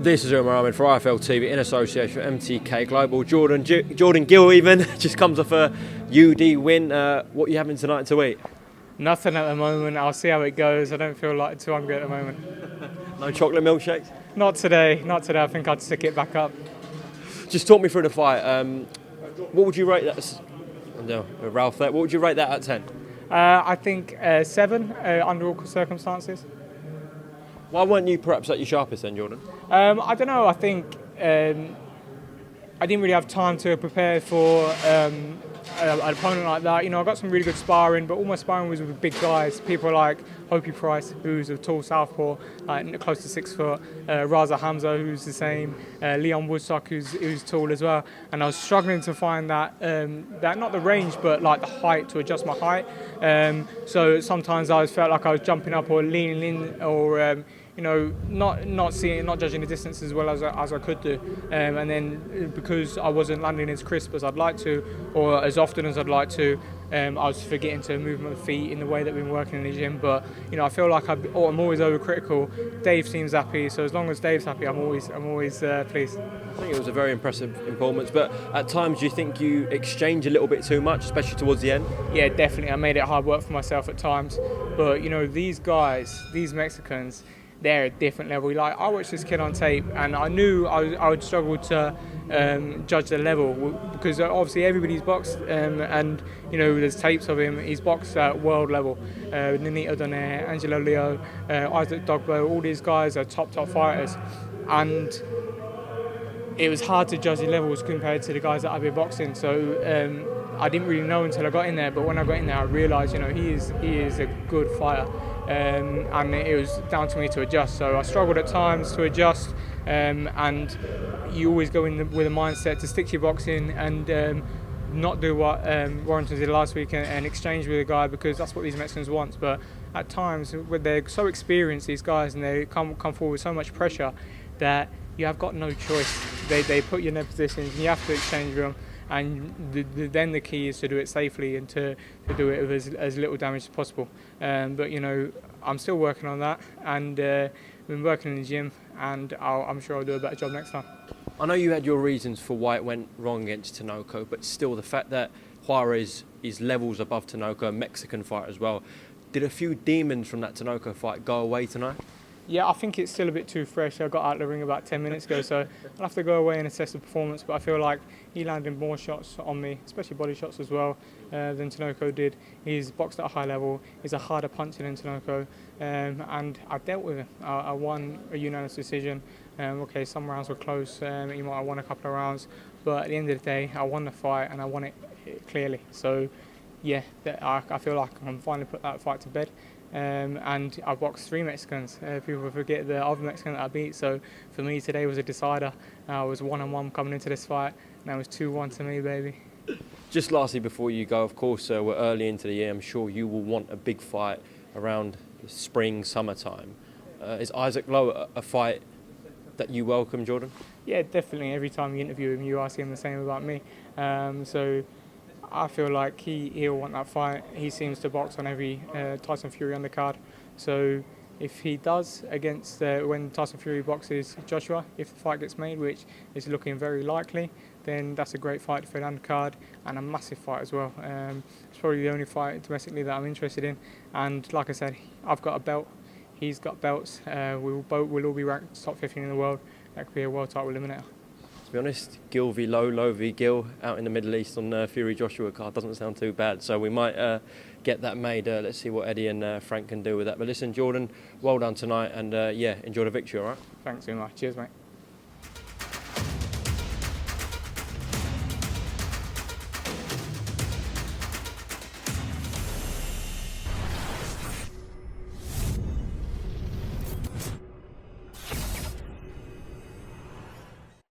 This is Umar Ahmed for IFL TV in association with MTK Global. Jordan Gill even just comes off a UD win. What are you having tonight to eat? Nothing at the moment. I'll see how it goes. I don't feel like too hungry at the moment. No chocolate milkshakes? Not today. I think I'd stick it back up. Just talk me through the fight. What would you rate that? No, Ralph there. What would you rate that at 10? I think 7 under all circumstances. Why weren't you perhaps at your sharpest then, Jordan? I don't know. I think I didn't really have time to prepare for an opponent like that. You know, I got some really good sparring, but all my sparring was with big guys. People like Hopi Price, who's a tall southpaw, like close to 6 foot. Raza Hamza, who's the same. Leon Woodstock, who's tall as well. And I was struggling to find that not the range, but like the height to adjust my height. So sometimes I felt like I was jumping up or leaning in or. You know, not judging the distance as well as I could do, and then because I wasn't landing as crisp as I'd like to, or as often as I'd like to, I was forgetting to move my feet in the way that we've been working in the gym. But you know, I feel like I'm always overcritical. Dave seems happy, so as long as Dave's happy, I'm always pleased. I think it was a very impressive performance, but at times do you think you exchange a little bit too much, especially towards the end? Yeah, definitely. I made it hard work for myself at times, but you know, these guys, these Mexicans, they're a different level. Like, I watched this kid on tape and I knew I would struggle to judge the level because obviously everybody's boxed and you know there's tapes of him. He's boxed at world level. Nonito Donaire, Angelo Leo, Isaac Dogbo, all these guys are top fighters, and it was hard to judge the levels compared to the guys that I've been boxing. So I didn't really know until I got in there, but when I got in there I realised, you know, he is a good fighter. And it was down to me to adjust. So I struggled at times to adjust, and you always go in with a mindset to stick to your boxing and not do what Warrington did last week and exchange with a guy, because that's what these Mexicans want. But at times, when they're so experienced, these guys, and they come forward with so much pressure that you have got no choice. They put you in their positions and you have to exchange with them. And then the key is to do it safely and to do it with as little damage as possible. But you know, I'm still working on that, and been working in the gym, and I'm sure I'll do a better job next time. I know you had your reasons for why it went wrong against Tinoco, but still the fact that Juarez is levels above Tinoco, a Mexican fighter as well, did a few demons from that Tinoco fight go away tonight? Yeah, I think it's still a bit too fresh. I got out of the ring about 10 minutes ago, so I'll have to go away and assess the performance. But I feel like he landed more shots on me, especially body shots as well, than Tinoco did. He's boxed at a high level. He's a harder puncher than Tinoco, and I dealt with him. I won a unanimous decision. Okay, some rounds were close. He might have won a couple of rounds, but at the end of the day, I won the fight and I won it clearly. So, yeah, I feel like I can finally put that fight to bed. And I boxed 3 Mexicans. People forget the other Mexican that I beat. So for me today was a decider. I was 1-1 coming into this fight, and it was 2-1 to me, baby. Just lastly, before you go, of course, we're early into the year. I'm sure you will want a big fight around the spring, summertime. Is Isaac Lowe a fight that you welcome, Jordan? Yeah, definitely. Every time you interview him, you ask him the same about me. So I feel like he'll want that fight. He seems to box on every Tyson Fury undercard. So if he does against when Tyson Fury boxes Joshua, if the fight gets made, which is looking very likely, then that's a great fight for an undercard and a massive fight as well. It's probably the only fight domestically that I'm interested in. And like I said, I've got a belt. He's got belts. We'll all be ranked top 15 in the world. That could be a world title eliminator. To be honest, Gill v Lowe, Lowe v Gill out in the Middle East on Fury Joshua card doesn't sound too bad. So we might get that made. Let's see what Eddie and Frank can do with that. But listen, Jordan, well done tonight, and yeah, enjoy the victory, all right? Thanks very much. Cheers, mate.